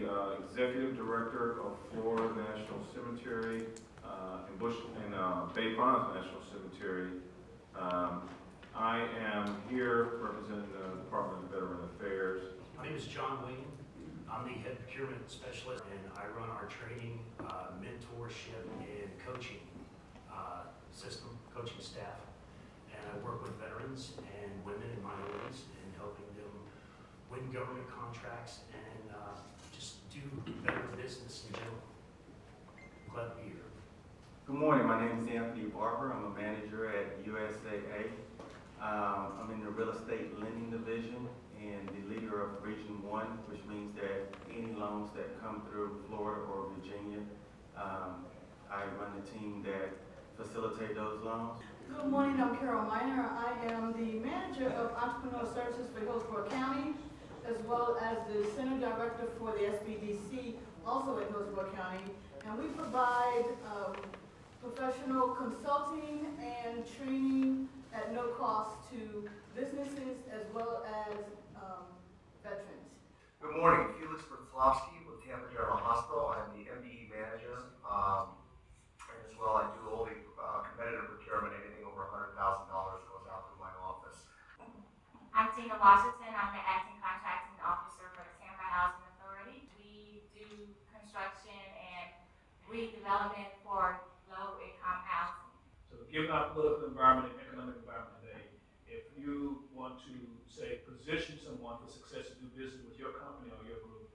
Executive Director of Florida National Cemetery and Bay Ponds National Cemetery. I am here representing the Department of Veteran Affairs. My name is JohnWayne. I'm the head procurement specialist, and I run our training, mentorship, and coaching system, coaching staff. And I work with veterans and women and minorities in helping them win government contracts and just do better business in general. Glad to be here. Good morning, my name is Anthony Barber. I'm a manager at USAA. I'm in the real estate lending division and the leader of Region 1, which means that any loans that come through Florida or Virginia, I run the team that facilitate those loans. Good morning, I'm Carol Miner. I am the manager of entrepreneurial services for Hillsborough County, as well as the center director for the SBDC, also in Hillsborough County. And we provide professional consulting and training at no cost to businesses as well as veterans. Good morning, Felix Bertzlowski with Tampa General Hospital. I'm the MBE manager, and as well I do all the competitive procurement. Anything over $100,000 goes out through my office. I'm Tina Washington. I'm the acting contracting officer for the Tampa Housing Authority. We do construction and redevelopment for low-income housing. So given our political environment and economic environment today, if you want to, say, position someone for success to do business with your company or your group,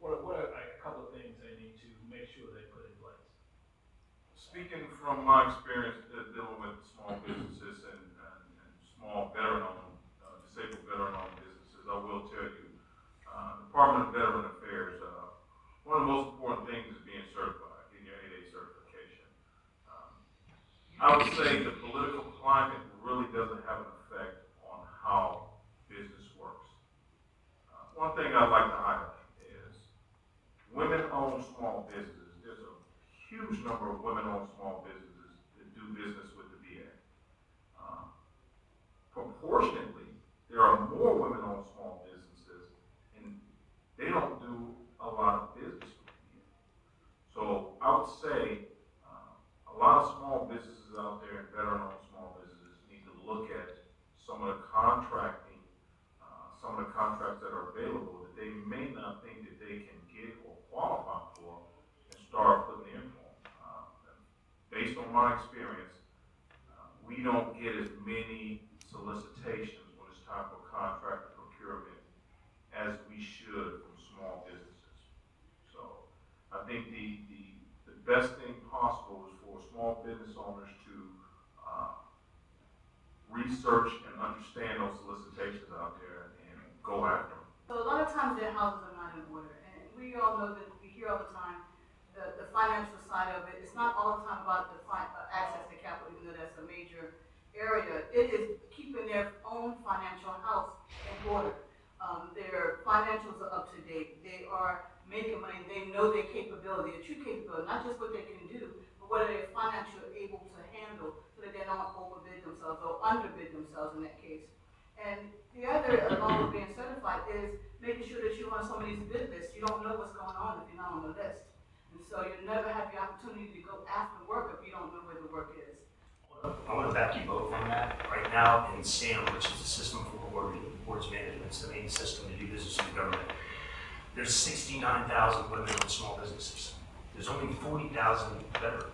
what are a couple of things they need to make sure they put in place? Speaking from my experience dealing with small businesses and small veteran-owned, disabled veteran-owned businesses, I will tell you, Department of Veteran Affairs, one of the most important things is being certified, getting your 8A certification. I would say the political climate really doesn't have an effect on how business works. One thing I'd like to highlight is women-owned small businesses. There's a huge number of women-owned small businesses that do business with the VA. Proportionately, there are more women-owned small businesses, and they don't do a lot of business with the VA. So I would say a lot of small businesses out there and veteran-owned small businesses need to look at some of the contracting, some of the contracts that are available that they may not think that they can get or qualify for, and start putting in for them. Based on my experience, we don't get as many solicitations on this type of contract procurement as we should from small businesses. So I think the best thing possible is for small business owners to research and understand those solicitations out there and go after them. So a lot of times their houses are not in order, and we all know that we hear all the time the financial side of it. It's not all the time about the access to capital, even though that's a major area. It is keeping their own financial house in order. Their financials are up to date. They are making money. They know their capability, their true capability, not just what they can do, but what they're financially able to handle so that they don't overbid themselves or underbid themselves in that case. And the other, along with being certified, is making sure that you're on somebody's bid list. You don't know what's going on if you're not on the list. And so you never have the opportunity to go after work if you don't know where the work is. I want to back you both on that. Right now in SAM, which is the System for Boards Management, it's the main system to do business with the government, there's 69,000 women-owned small businesses. There's only 40,000 veterans.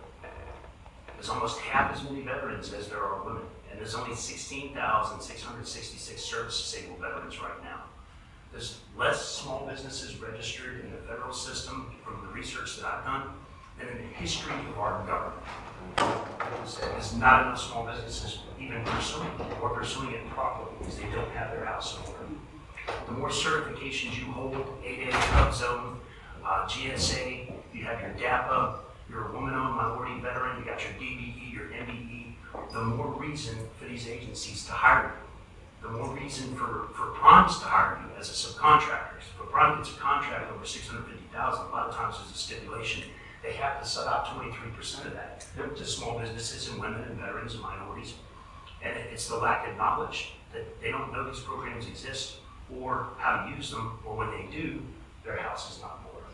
There's almost half as many veterans as there are women. And there's only 16,666 service-disabled veterans right now. There's less small businesses registered in the federal system from the research that I've done than in the history of our government. There's not enough small businesses even pursuing it or pursuing it properly because they don't have their house in order. The more certifications you hold, 8A, Hub Zone, GSA, you have your DAPA, you're a woman-owned minority veteran, you got your DBE, your MBE, the more reason for these agencies to hire you. The more reason for primes to hire you as a subcontractor. If a prime gets a contract over $650,000, a lot of times there's a stipulation they have to sub out 23% of that to small businesses and women and veterans and minorities. And it's the lack of knowledge that they don't know these programs exist or how to use them, or when they do, their house is not in order.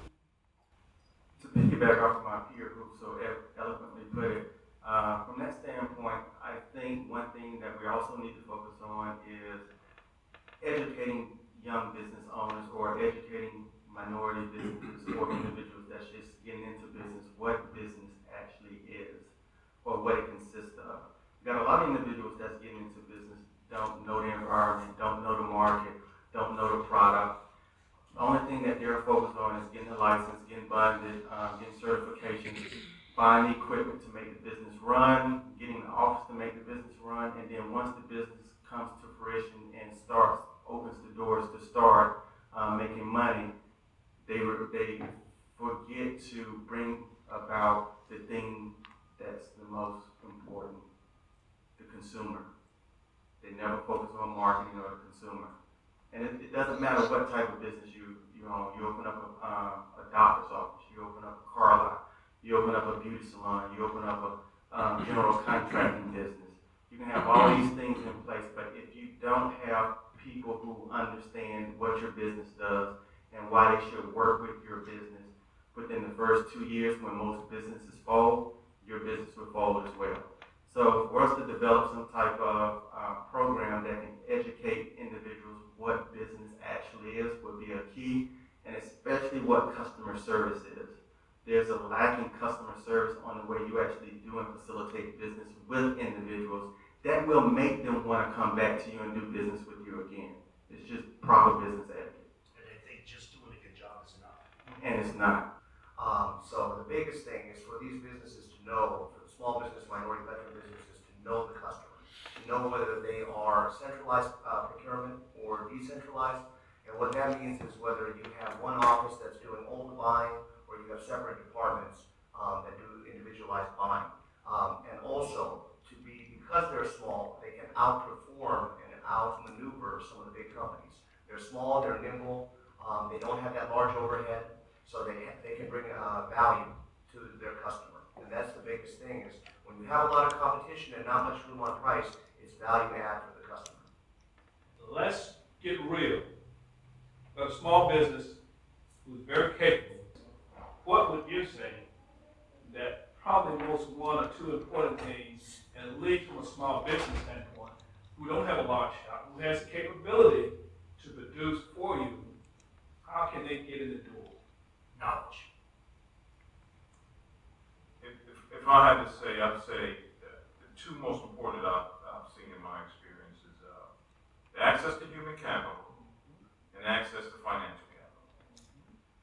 piggyback off of my peer group so eloquently put it. From that standpoint, I think one thing that we also need to focus on is educating young business owners or educating minority businesses or individuals that's just getting into business what business actually is or what it consists of. You got a lot of individuals that's getting into business don't know the environment, don't know the market, don't know the product. The only thing that they're focused on is getting a license, getting bonded, getting certifications, buying the equipment to make the business run, getting the office to make the business run, and then once the business comes to fruition and opens the doors to start making money, they forget to bring about the thing that's the most important, the consumer. They never focus on marketing or the consumer. And it doesn't matter what type of business you own. You open up a doctor's office, you open up a car lot, you open up a beauty salon, you open up a general contracting business. You can have all these things in place, but if you don't have people who understand what your business does and why they should work with your business, within the first 2 years when most businesses fold, your business will fold as well. So for us to develop some type of program that can educate individuals what business actually is would be a key, and especially what customer service is. There's a lack in customer service on the way you actually do and facilitate business with individuals that will make them want to come back to you and do business with you again. It's just proper business etiquette. And I think just doing a good job is enough. And it's not. So the biggest thing is for these businesses to know, for the small business, minority veteran businesses, to know the customer, to know whether they are centralized procurement or decentralized. And what that means is whether you have one office that's doing all the buying or you have separate departments that do individualized buying. And also, because they're small, they can outperform and outmaneuver some of the big companies. They're small, they're nimble, they don't have that large overhead, so they can bring value to their customer. And that's the biggest thing is when you have a lot of competition and not much room on price, it's value add for the customer. Let's get real. A small business who's very capable, what would you say that probably most one or two important things, and at least from a small business standpoint, who don't have a large shop, who has the capability to produce for you, how can they get in the door? Knowledge. If I had to say, I'd say the two most important that I've seen in my experience is the access to human capital and access to financial capital.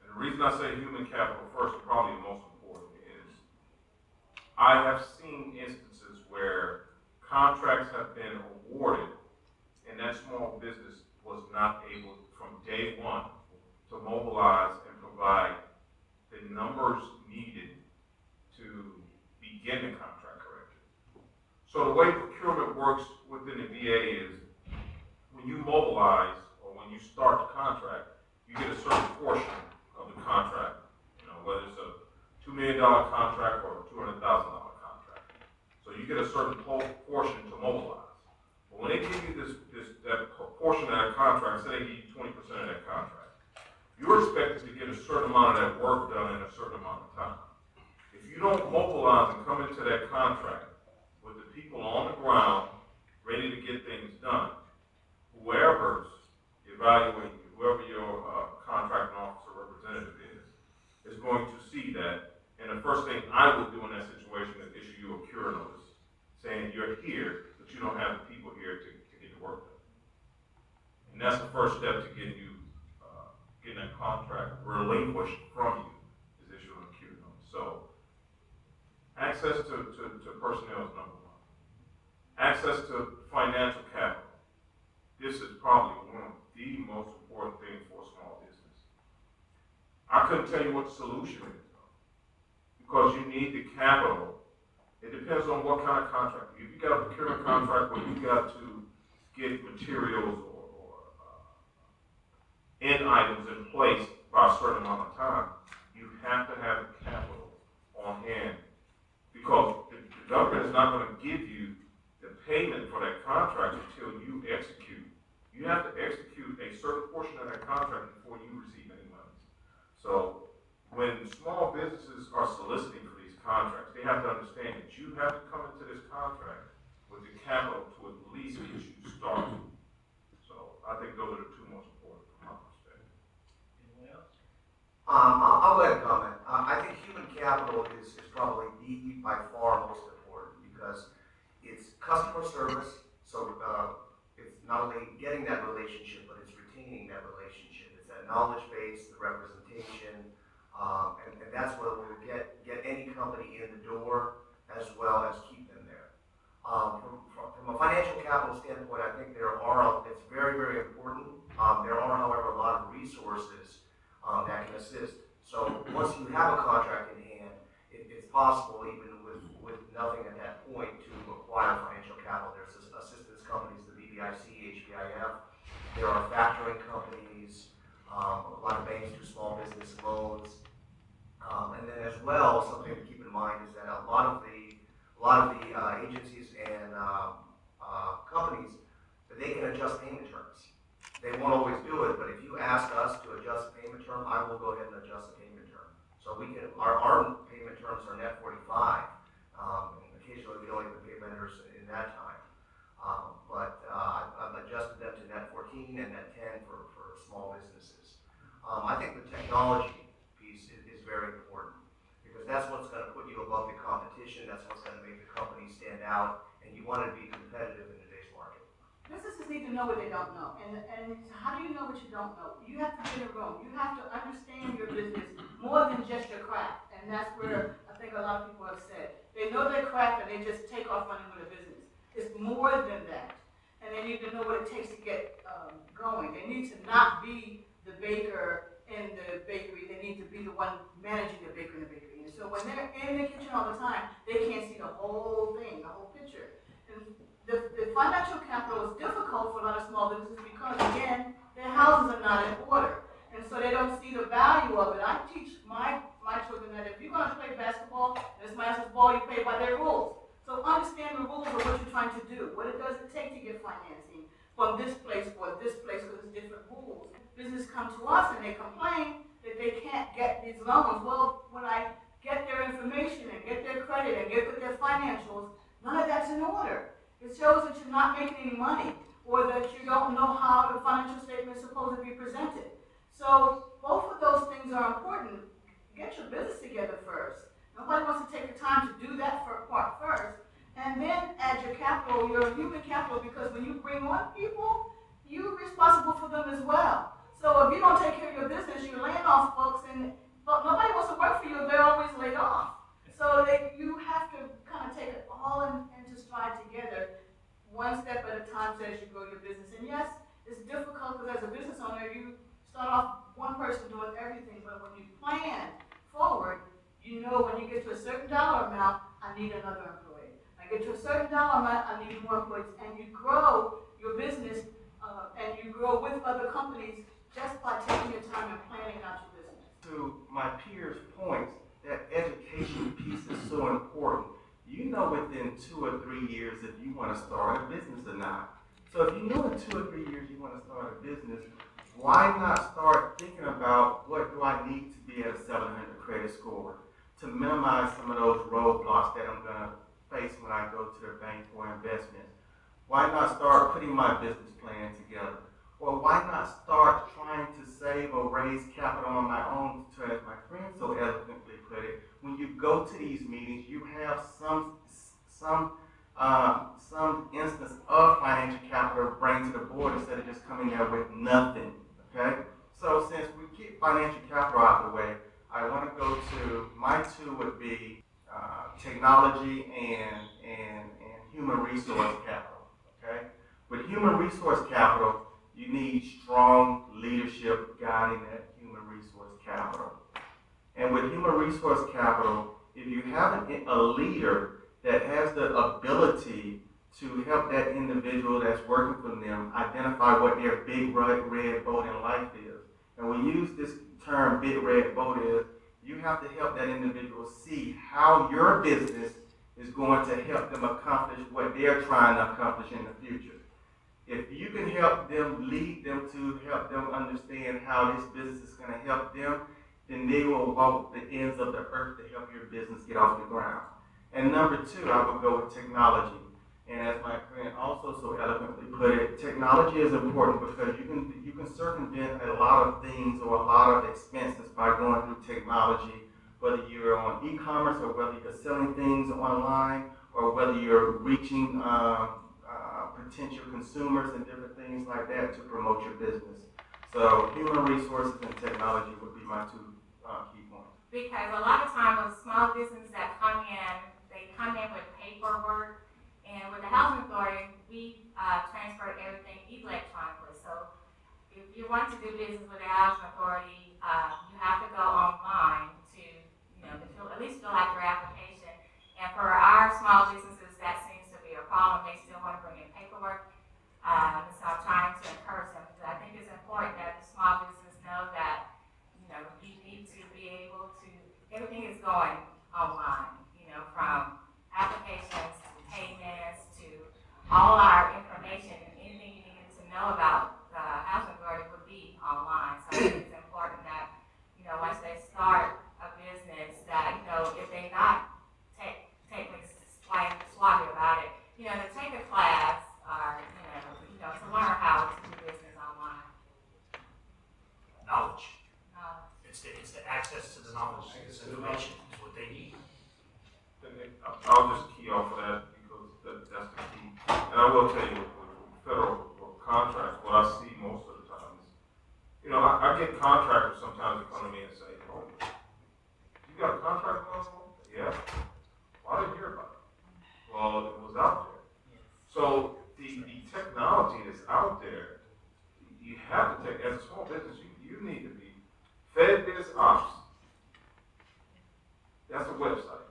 And the reason I say human capital first, and probably the most important, is I have seen instances where contracts have been awarded and that small business was not able from day one to mobilize and provide the numbers needed to begin the contract correctly. So the way procurement works within the VA is when you mobilize or when you start the contract, you get a certain portion of the contract, whether it's a $2 million contract or a $200,000 contract. So you get a certain portion to mobilize. But when they give you that portion of that contract, say they give you 20% of that contract, you're expected to get a certain amount of that work done in a certain amount of time. If you don't mobilize and come into that contract with the people on the ground ready to get things done, whoever's evaluating you, whoever your contracting officer representative is going to see that. And the first thing I would do in that situation is issue you a cure notice saying you're here, but you don't have the people here to get the work done. And that's the first step to getting that contract relinquished from you is issuing a cure notice. So access to personnel is number one. Access to financial capital. This is probably one of the most important things for a small business. I couldn't tell you what the solution is though, because you need the capital. It depends on what kind of contract. If you got a procurement contract where you got to get materials or end items in place by a certain amount of time, you have to have the capital on hand because the government is not going to give you the payment for that contract until you execute. You have to execute a certain portion of that contract before you receive any money. So when when small businesses are soliciting for these contracts, they have to understand that you have to come into this contract with the capital to at least get you started. So I think those are the two most important from my perspective. Anyone else? I'll go ahead and comment. I think human capital is probably by far most important because it's customer service. So it's not only getting that relationship, but it's retaining that relationship. It's that knowledge base, the representation, and that's what will get any company in the door as well as keep them there. From a financial capital standpoint, I think it's very, very important. There are, however, a lot of resources that can assist. So once you have a contract in hand, it's possible even with nothing at that point to acquire financial capital. There's assistance companies, the BBIC, HBIF. There are factoring companies. A lot of banks do small business loans. And then as well, something to keep in mind is that a lot of the agencies and companies, they can adjust payment terms. They won't always do it, but if you ask us to adjust payment term, I will go ahead and adjust the payment term. So our payment terms are net 45. And occasionally we don't even pay vendors in that time. But I've adjusted them to net 14 and net 10 for small businesses. I think the technology piece is very important because that's what's going to put you above the competition. That's what's going to make the company stand out, and you want to be competitive in today's market. Businesses need to know what they don't know. And how do you know what you don't know? You have to be in a room. You have to understand your business more than just your craft. And that's where I think a lot of people have said. They know their craft and they just take off running with a business. It's more than that. And they need to know what it takes to get going. They need to not be the baker in the bakery. They need to be the one managing the baker in the bakery. And so when they're in the kitchen all the time, they can't see the whole thing, the whole picture. And the financial capital is difficult for a lot of small businesses because, again, their houses are not in order. And so they don't see the value of it. I teach my children that if you're going to play basketball, this master's ball, you play by their rules. So understand the rules of what you're trying to do. What it does it take to get financing from this place or this place because it's different rules. Businesses come to us and they complain that they can't get these loans. Well, when I get their information and get their credit and get with their financials, none of that's in order. It shows that you're not making any money or that you don't know how the financial statement is supposed to be presented. So both of those things are important. Get your business together first. Nobody wants to take the time to do that part first. And then add your capital, your human capital, because when you bring on people, you're responsible for them as well. So if you don't take care of your business, you're laying off folks, but nobody wants to work for you if they're always laid off. So you have to kind of take it all into stride together, one step at a time as you grow your business. And yes, it's difficult because as a business owner, you start off one person doing everything, but when you plan forward, you know when you get to a certain dollar amount, I need another employee. I get to a certain dollar amount, I need more employees. And you grow your business and you grow with other companies just by taking your time and planning out your business. To my peers' points, that education piece is so important. You know within 2 or 3 years if you want to start a business or not. So if you know in 2 or 3 years you want to start a business, why not start thinking about what do I need to be at a 700 credit score to minimize some of those roadblocks that I'm going to face when I go to the bank for investments? Why not start putting my business plan together? Or why not start trying to save or raise capital on my own, to, as my friend so eloquently put it, when you go to these meetings, you have some instance of financial capital to bring to the board instead of just coming there with nothing, okay? So since we keep financial capital out of the way, I want to go to, my two would be technology and human resource capital, okay? With human resource capital, you need strong leadership guiding that human resource capital. And with human resource capital, if you have a leader that has the ability to help that individual that's working for them identify what their big red boat in life is. And we use this term big red boat is, you have to help that individual see how your business is going to help them accomplish what they're trying to accomplish in the future. If you can help them, lead them to help them understand how this business is going to help them, then they will walk the ends of the earth to help your business get off the ground. And number two, I would go with technology. And as my friend also so eloquently put it, technology is important because you can circumvent a lot of things or a lot of expenses by going through technology, whether you're on e-commerce or whether you're selling things online or whether you're reaching potential consumers and different things like that to promote your business. So human resources and technology would be my two key points. Because a lot of times with small businesses that come in, they come in with paperwork, and with the housing authority, we transfer everything electronically. So if you want to do business with the housing authority, you have to go online to, at least fill out your application. And for our small businesses, that seems to be a problem. They still want to bring in paperwork. So I'm trying to encourage them. I think it's important that the small business know that, you need to be able to, everything is going online, from applications to payments to all our information, anything you needed to know about the housing authority would be online. So I think it's important that, once they start a business that, if they not technically swabby about it, to take a class or, to learn how to do business online. Knowledge. It's the access to the knowledge, this information is what they need. I'll just key off of that because that's the key. And I will tell you, with federal contracts, what I see most of the time is, I get contractors sometimes that come to me and say, "Oh, you got a contract going on?" "Yeah." "Well, I didn't hear about it." "Well, it was out there." So the technology that's out there, you have to take, as a small business, you need to be FBO.Gov. That's a website.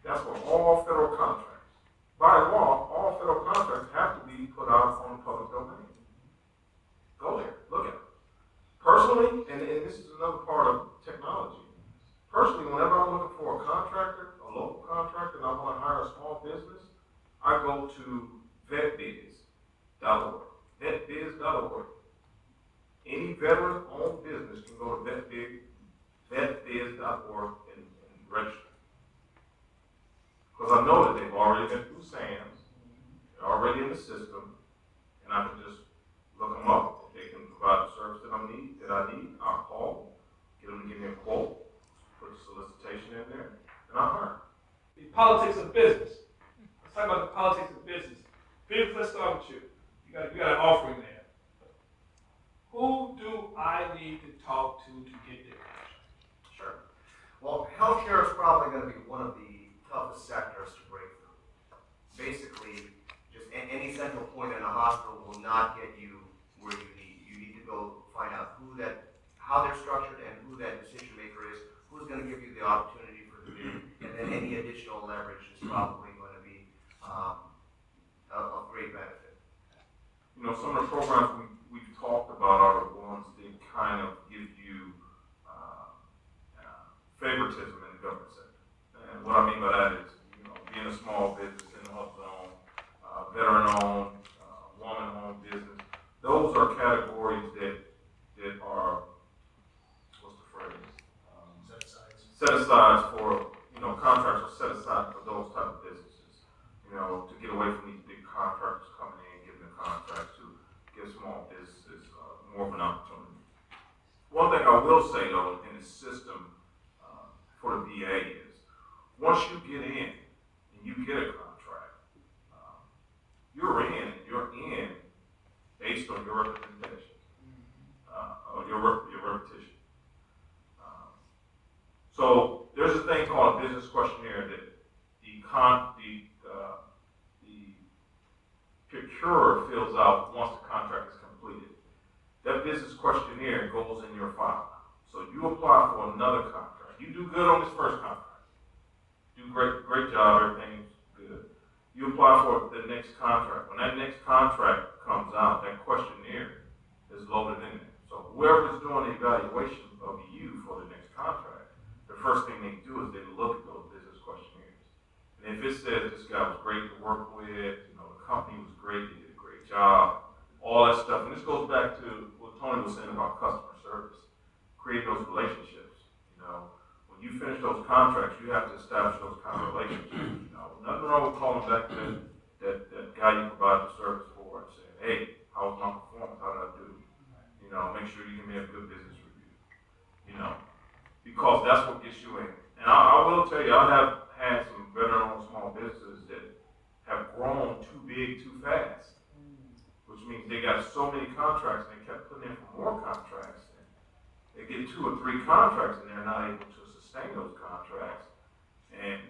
That's for all federal contracts. By law, all federal contracts have to be put out on the public domain. Go there, look at it. Personally, and this is another part of technology, personally, whenever I'm looking for a contractor, a local contractor, and I want to hire a small business, I go to vetbiz.org. Vetbiz.org. Any veteran-owned business can go to vetbiz.org and register. Because I know that they've already been through SAMs, they're already in the system, and I can just look them up. If they can provide the service that I need, I'll call, get them to give me a quote, put a solicitation in there, and I'll hire. The politics of business. Let's talk about the politics of business. Felix, let's start with you. You got an offering there. Who do I need to talk to get there? Sure. Well, healthcare is probably going to be one of the toughest sectors to break through. Basically, just any central point in a hospital will not get you where you need. You need to go find out how they're structured and who that decision maker is, who's going to give you the opportunity for the bid, and then any additional leverage is probably going to be of great benefit. Some of the programs we've talked about are the ones that kind of give you favoritism in the government sector. And what I mean by that is, being a small business in the health zone, veteran-owned, woman-owned business, those are categories that are, what's the phrase? Set aside for, contracts are set aside for those type of businesses, to get away from these big contractors coming in, giving the contracts to give small businesses more of an opportunity. One thing I will say, though, in the system for the VA is, once you get in and you get a contract, you're in based on your representation, or your repetition. So there's a thing called a business questionnaire that the procurer fills out once the contract is completed. That business questionnaire goes in your file. So you apply for another contract. You do good on this first contract. Do great job, everything's good. You apply for the next contract. When that next contract comes out, that questionnaire is loaded in there. So whoever's doing the evaluation of you for the next contract, the first thing they do is they look at those business questionnaires. And if it says this guy was great to work with, the company was great, they did a great job, all that stuff. And this goes back to what Tony was saying about customer service, create those relationships. when you finish those contracts, you have to establish those kind of relationships. Nothing wrong with calling back that guy you provide the service for and saying, hey, how was my performance? How did I do? Make sure you give me a good business review. Because that's what gets you in. And I will tell you, I have had some veteran-owned small businesses that have grown too big too fast, which means they got so many contracts and they kept putting in for more contracts. And they get 2 or 3 contracts and they're not able to sustain those contracts. And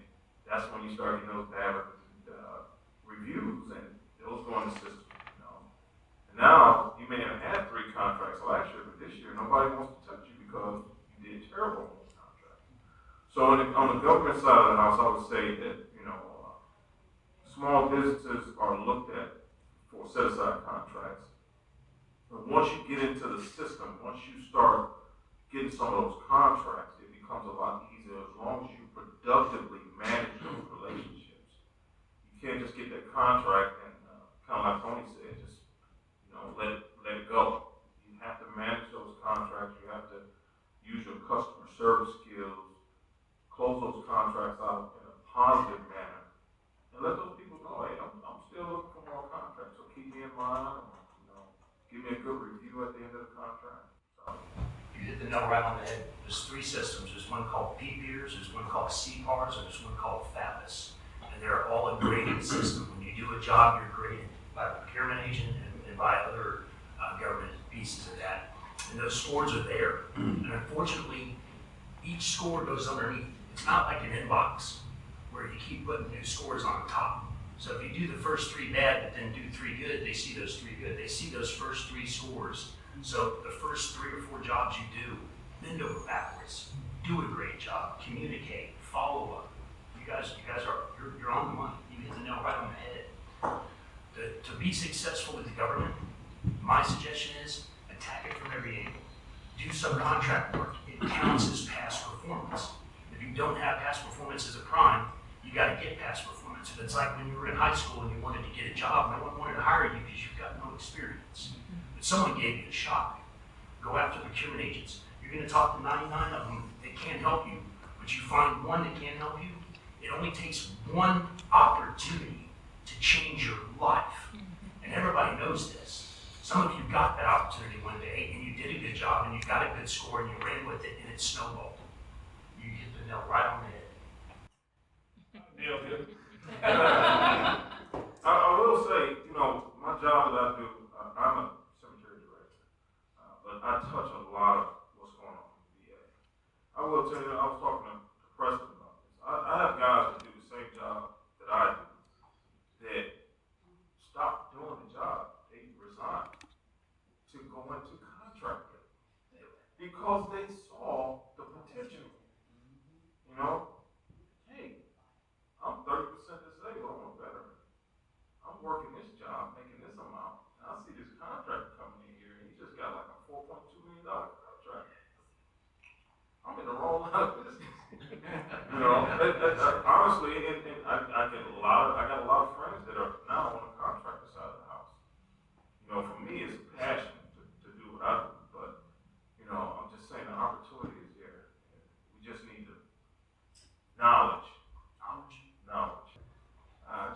that's when you start getting those bad reviews and those go in the system. And now you may have had 3 contracts last year, but this year nobody wants to touch you because you did terrible on those contracts. So on the government side of the house, I would say that small businesses are looked at for set-aside contracts. But once you get into the system, once you start getting some of those contracts, it becomes a lot easier as long as you productively manage those relationships. You can't just get that contract and kind of like Tony said, just let it go. You have to manage those contracts. You have to use your customer service skills, close those contracts out in a positive manner, and let those people know, hey, I'm still looking for more contracts, so keep me in mind. Give me a good review at the end of the contract. So. You hit the nail right on the head. There's 3 systems. There's one called PPIRS, there's one called CPARS, and there's one called FBO.Gov. And they're all a grading system. When you do a job, you're graded by the procurement agent and by other government pieces of that. And those scores are there. And unfortunately, each score goes underneath. It's not like an inbox where you keep putting new scores on top. So if you do the first 3 bad, but then do 3 good, they see those 3 good. They see those first 3 scores. So the first 3 or 4 jobs you do, bend over backwards, do a great job, communicate, follow up. You guys you're on the money. You hit the nail right on the head. To be successful with the government, my suggestion is attack it from every angle. Do subcontract work. It counts as past performance. If you don't have past performance as a crime, you got to get past performance. If it's like when you were in high school and you wanted to get a job, no one wanted to hire you because you've got no experience. But someone gave you a shot. Go after procurement agents. You're going to talk to 99 of them that can't help you, but you find one that can help you. It only takes one opportunity to change your life. And everybody knows this. Some of you got that opportunity one day and you did a good job and you got a good score and you ran with it and it snowballed. You hit the nail right on the head. Nailed it. I will say, my job that I do, I'm a cemetery director, but I touch a lot of what's going on in the VA. I will tell you, I was talking to Preston about this. I have guys that do the same job that I do that stop doing the job. They resign to go into contracting because they saw the potential. Hey, I'm 30% disabled, I'm a veteran. I'm working this job, making this amount, and I see this contractor coming in here, and he just got like a $4.2 million contract. I'm in the wrong line of business. Honestly, and I got a lot of friends that are now on the contractor side of the house. For me, it's a passion to do what I do, but, I'm just saying the opportunity is there. We just need the knowledge.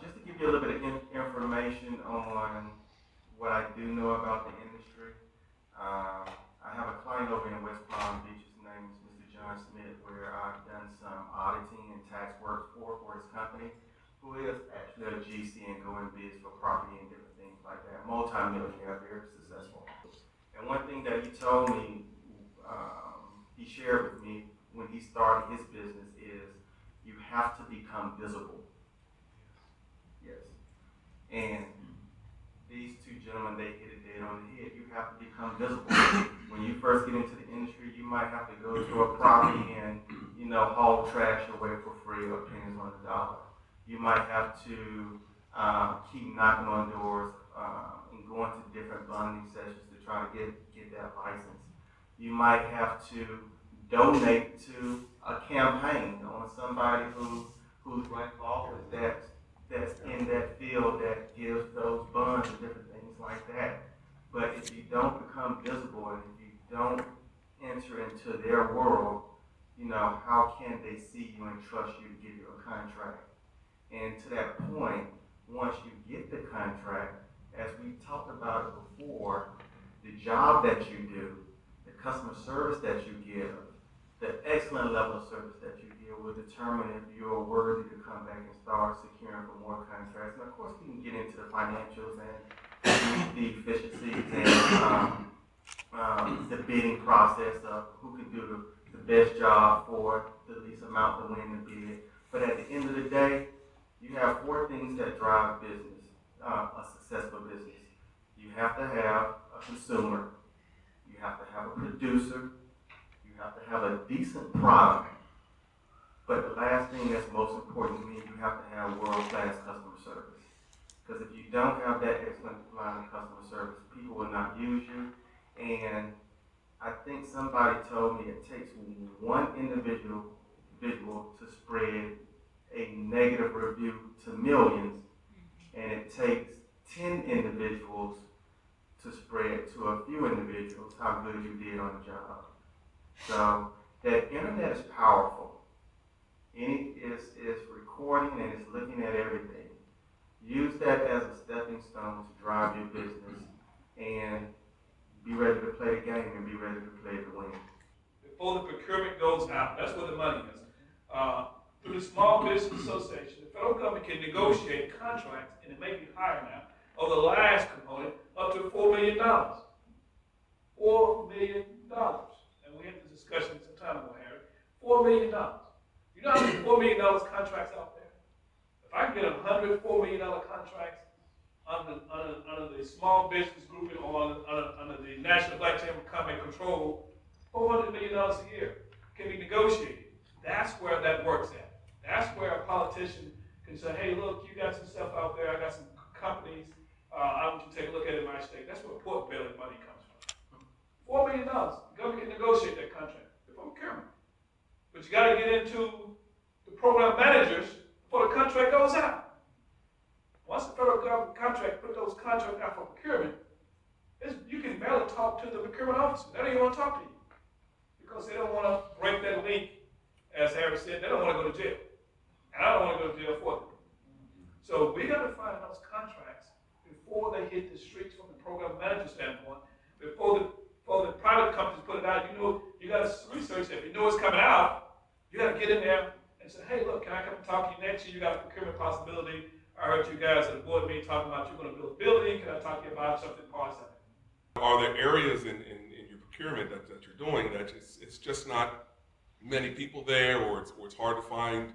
Just to give you a little bit of information on what I do know about the industry, I have a client over in West Palm Beach. His name is Mr. John Smith, where I've done some auditing and tax work for his company, who is actually a GC and going bids for property and different things like that. Multi-millionaire, very successful. And one thing that he told me, he shared with me when he started his business is you have to become visible. Yes. And these 2 gentlemen, they hit it dead on the head. You have to become visible. When you first get into the industry, you might have to go to a property and, haul trash away for free or pennies on the dollar. You might have to keep knocking on doors and going to different bonding sessions to try to get that license. You might have to donate to a campaign on somebody who's running for office that's in that field that gives those bonds and different things like that. But if you don't become visible and if you don't enter into their world, how can they see you and trust you to give you a contract? And to that point, once you get the contract, as we talked about it before, the job that you do, the customer service that you give, the excellent level of service that you give will determine if you're worthy to come back and start securing for more contracts. And of course, we can get into the financials and the efficiencies and the bidding process of who can do the best job for the least amount to win the bid. But at the end of the day, you have 4 things that drive business, a successful business. You have to have a consumer, you have to have a producer, you have to have a decent product, but the last thing that's most important to me, you have to have world-class customer service. Because if you don't have that excellent line of customer service, people will not use you. And I think somebody told me it takes one individual to spread a negative review to millions, and it takes 10 individuals to spread to a few individuals how good you did on the job. So that internet is powerful. It is recording and it's looking at everything. Use that as a stepping stone to drive your business and be ready to play the game and be ready to play to win. Before the procurement goes out, that's where the money is. Through the Small Business Association, the federal government can negotiate contracts, and it may be higher now, of the last component, up to $4 million. $4 million. And we had this discussion some time ago, Harry. $4 million. You know how many $4 million contracts out there? If I can get 100 $4 million contracts under the small business grouping or under the National Black Chamber of Commerce Control, $400 million a year can be negotiated. That's where that works at. That's where a politician can say, hey, look, you got some stuff out there, I got some companies, I want you to take a look at it in my state. That's where pork belly money comes from. $4 million. The government can negotiate that contract before procurement. But you got to get into the program managers before the contract goes out. Once the federal government contract put those contracts out for procurement, you can barely talk to the procurement officer. They don't even want to talk to you because they don't want to break that link. As Harry said, they don't want to go to jail. And I don't want to go to jail for them. So we got to find those contracts before they hit the streets from the program manager standpoint, before the private companies put it out. You got to research it. If you know it's coming out, you got to get in there and say, hey, look, can I come and talk to you next year? You got a procurement possibility. I heard you guys at the board meeting talking about you're going to build a building. Can I talk to you about something parts of it? Are there areas in your procurement that you're doing that it's just not many people there, or it's hard to find,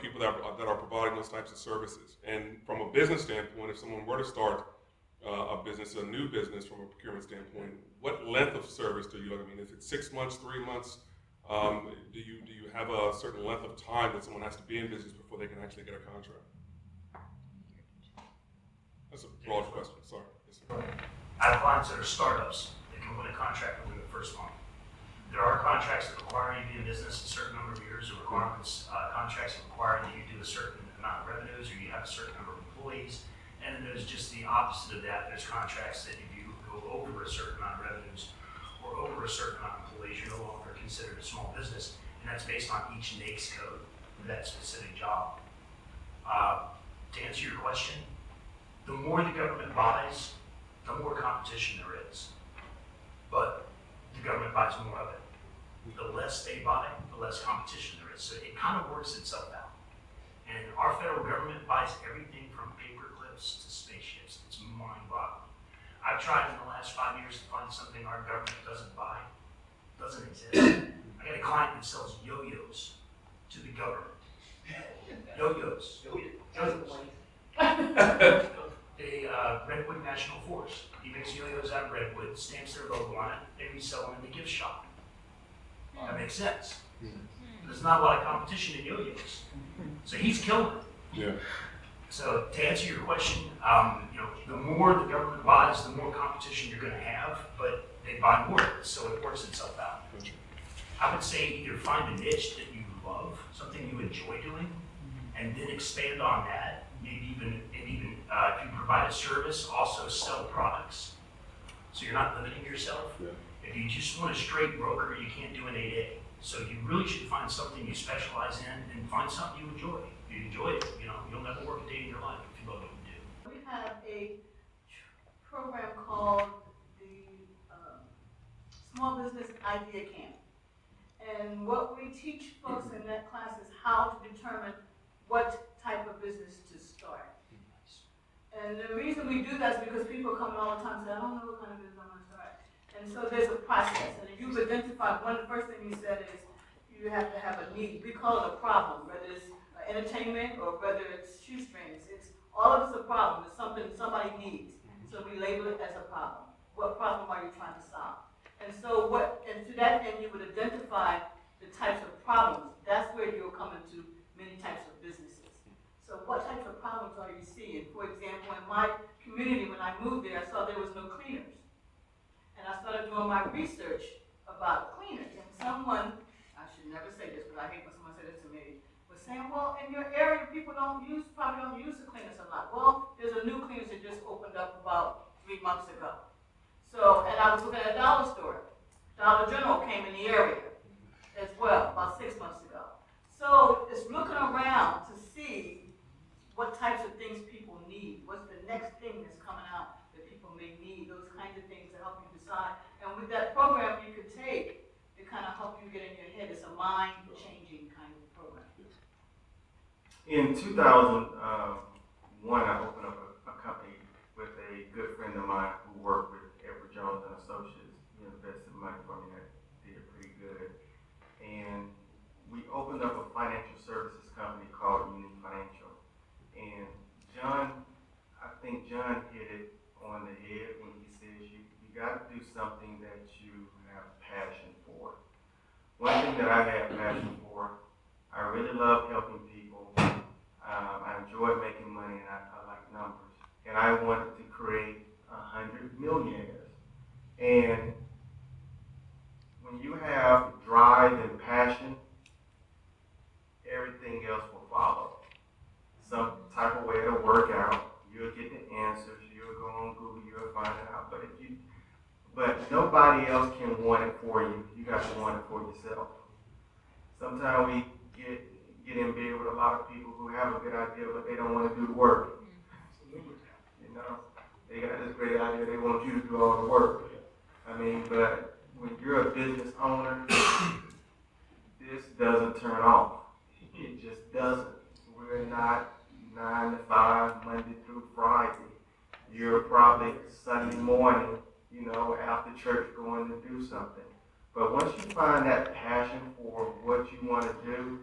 people that are providing those types of services? And from a business standpoint, if someone were to start a business, a new business from a procurement standpoint, what length of service do you? I mean, if it's 6 months, 3 months, do you have a certain length of time that someone has to be in business before they can actually get a contract? That's a broad question. Sorry. Yes, sir. I have clients that are startups that can win a contract within the first month. There are contracts that require you to be in business a certain number of years, or requirements, contracts that require that you do a certain amount of revenues, or you have a certain number of employees. And then there's just the opposite of that. There's contracts that if you go over a certain amount of revenues or over a certain amount of employees, you're no longer considered a small business. And that's based on each NAICS code for that specific job. To answer your question, the more the government buys, the more competition there is. But the government buys more of it. The less they buy, the less competition there is. So it kind of works itself out. And our federal government buys everything from paper clips to spaceships. It's mind-boggling. I've tried in the last 5 years to find something our government doesn't buy. Doesn't exist. I got a client that sells yo-yos to the government. Yo-yos. Redwood National Forest. He makes yo-yos out of redwood, stamps their logo on it, and resell them in the gift shop. That makes sense. There's not a lot of competition in yo-yos. So he's killing it. Yeah. So to answer your question, the more the government buys, the more competition you're going to have, but they buy more, so it works itself out. Gotcha. I would say either find a niche that you love, something you enjoy doing, and then expand on that. Maybe even if you provide a service, also sell products. So you're not limiting yourself. Yeah. If you just want a straight broker, you can't do an 8A. So you really should find something you specialize in and find something you enjoy. If you enjoy it, you'll never work a day in your life if you love what you do. We have a program called the Small Business Idea Camp. And what we teach folks in that class is how to determine what type of business to start. And the reason we do that is because people come in all the time and say, I don't know what kind of business I'm going to start. And so there's a process. And you've identified, one of the first thing you said is you have to have a need. We call it a problem, whether it's entertainment or whether it's shoestrings. It's all of it's a problem. It's something somebody needs. So we label it as a problem. What problem are you trying to solve? And so and to that end, you would identify the types of problems. That's where you'll come into many types of businesses. So what types of problems are you seeing? For example, in my community, when I moved there, I saw there was no cleaners. And I started doing my research about cleaners. And someone, I should never say this, but I hate when someone says this to me, was saying, well, in your area, people probably don't use the cleaners a lot. Well, there's a new cleaners that just opened up about 3 months ago. So, and I was looking at a dollar store. Dollar General came in the area as well, about 6 months ago. So it's looking around to see what types of things people need. What's the next thing that's coming out that people may need? Those kinds of things to help you decide. And with that program you could take to kind of help you get in your head. It's a mind-changing kind of program. In 2001, I opened up a company with a good friend of mine who worked with Edward Jones and Associates. He invested money for me that did pretty good. And we opened up a financial services company called Unique Financial. And I think John hit it on the head when he says you got to do something that you have passion for. One thing that I have passion for, I really love helping people. I enjoy making money and I like numbers. And I wanted to create 100 millionaires. And when you have drive and passion, everything else will follow. Some type of way to work out. You'll get the answers. You'll go on Google. You'll find it out. But nobody else can want it for you. You got to want it for yourself. Sometimes we get in bed with a lot of people who have a good idea, but they don't want to do the work. You know, they got this great idea. They want you to do all the work. I mean, but when you're a business owner, this doesn't turn off. It just doesn't. We're not 9 to 5, Monday through Friday. You're probably Sunday morning, after church going to do something. But once you find that passion for what you want to do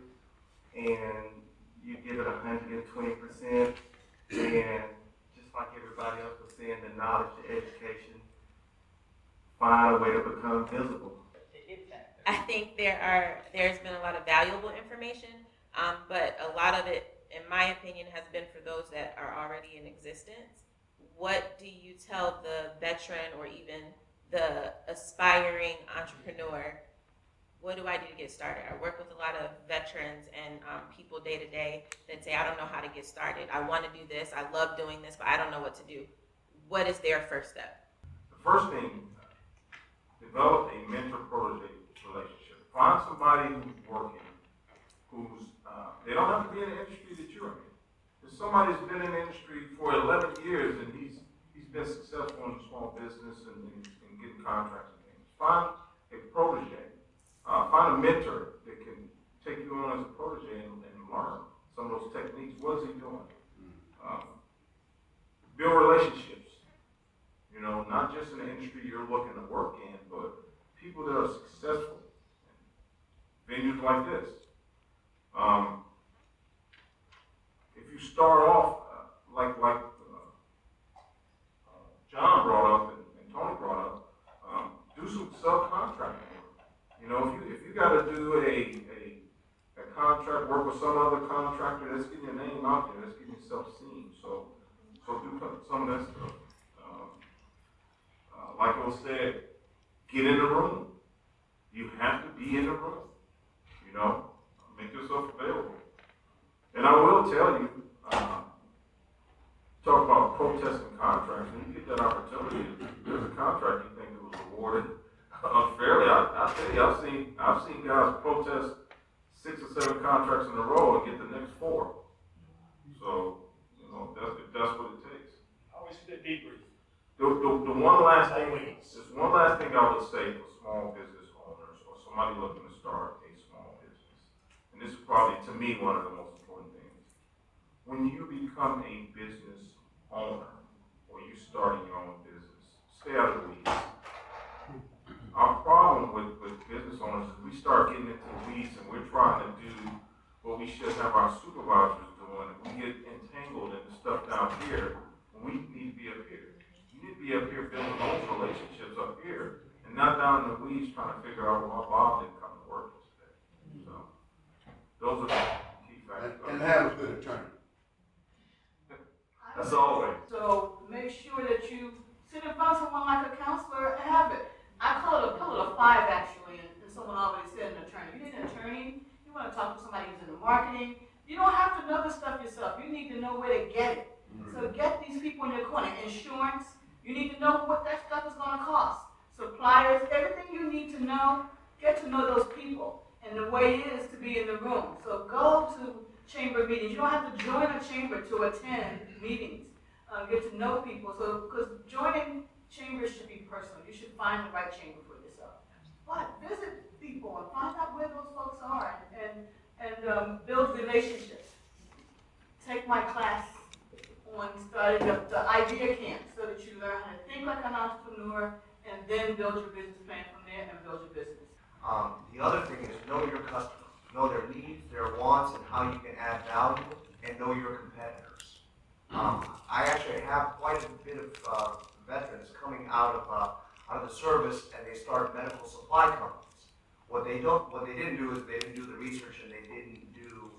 and you give it 120%, and just like everybody else was saying, the knowledge, the education, find a way to become visible. I think there's been a lot of valuable information, but a lot of it, in my opinion, has been for those that are already in existence. What do you tell the veteran or even the aspiring entrepreneur? What do I do to get started? I work with a lot of veterans and people day to day that say, I don't know how to get started. I want to do this. I love doing this, but I don't know what to do. What is their first step? The first thing, develop a mentor-protege relationship. Find somebody who's working, they don't have to be in the industry that you're in. If somebody's been in the industry for 11 years and he's been successful in small business and getting contracts and things, find a protege. Find a mentor that can take you on as a protege and learn some of those techniques. What is he doing? Build relationships. Not just in the industry you're looking to work in, but people that are successful. Venues like this. If you start off like John brought up and Tony brought up, do some subcontracting work. If you got to do a contract, work with some other contractor, that's getting your name out there, that's getting yourself seen. So do some of that stuff. Like I said, get in the room. You have to be in the room. Make yourself available. And I will tell you, talk about protesting contracts. When you get that opportunity, there's a contract you think that was awarded unfairly. I tell you, I've seen guys protest 7 contracts in a row and get the next 4. So, you know, that's what it takes. Always get that debrief. The one last thing, Always. there's one last thing I would say for small business owners or somebody looking to start a small business. And this is probably, to me, one of the most important things. When you become a business owner or you starting your own business, stay out of the weeds. Our problem with business owners is we start getting into the weeds and we're trying to do what we should have our supervisors doing. We get entangled in the stuff down here when we need to be up here. You need to be up here building those relationships up here and not down in the weeds trying to figure out why Bob didn't come to work today. So those are the key factors. And have a good attorney. That's always. So make sure that you sit in front of someone like a counselor and have it. I call it a pillar of 5 actually, and someone already said an attorney. You need an attorney, you want to talk to somebody who's in the marketing. You don't have to know the stuff yourself. You need to know where to get it. So get these people in your corner. Insurance, you need to know what that stuff is going to cost. Suppliers, everything you need to know, get to know those people. And the way is to be in the room. So go to chamber meetings. You don't have to join a chamber to attend meetings. Get to know people. So, because joining chambers should be personal. You should find the right chamber for yourself. But visit people and find out where those folks are and build relationships. Take my class on starting up the idea camp so that you learn how to think like an entrepreneur and then build your business plan from there and build your business. The other thing is know your customer, know their needs, their wants, and how you can add value, and know your competitors. I actually have quite a bit of veterans coming out of the service, and they started medical supply companies. What they didn't do is they didn't do the research, and they didn't do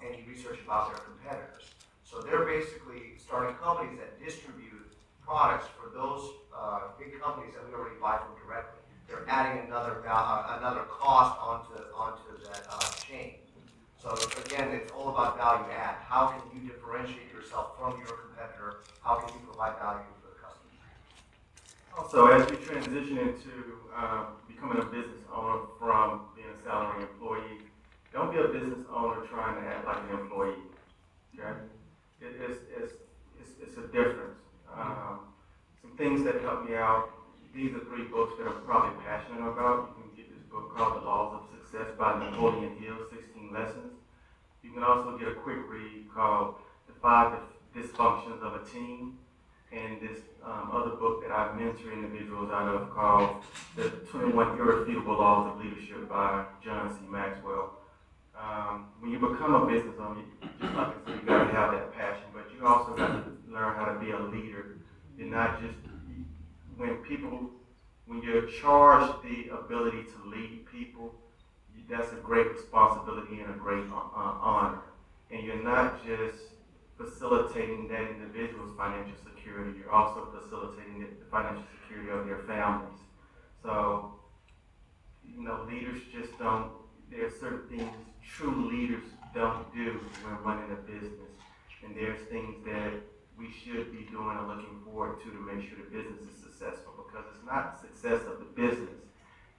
any research about their competitors. So they're basically starting companies that distribute products for those big companies that we already buy from directly. They're adding another cost onto that chain. So again, it's all about value add. How can you differentiate yourself from your competitor? How can you provide value for the customer? Also, as we transition into becoming a business owner from being a salary employee, don't be a business owner trying to act like an employee. Okay, it's a difference. Some things that help me out. These are 3 books that I'm probably passionate about. You can get this book called The Laws of Success by Napoleon Hill, 16 Lessons. You can also get a quick read called The 5 Dysfunctions of a Team, and this other book that I've mentored individuals out of called The 21 Irrefutable Laws of Leadership by John C. Maxwell. When you become a business owner, just like I said, you got to have that passion, but you also got to learn how to be a leader. You're not just, when you're charged the ability to lead people, that's a great responsibility and a great honor. And you're not just facilitating that individual's financial security, you're also facilitating the financial security of their families. So, leaders just don't, there are certain things true leaders don't do when running a business. And there's things that we should be doing and looking forward to make sure the business is successful, because it's not the success of the business,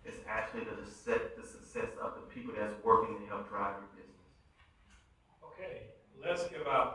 it's actually the success of the people that's working to help drive your business. Okay, let's give our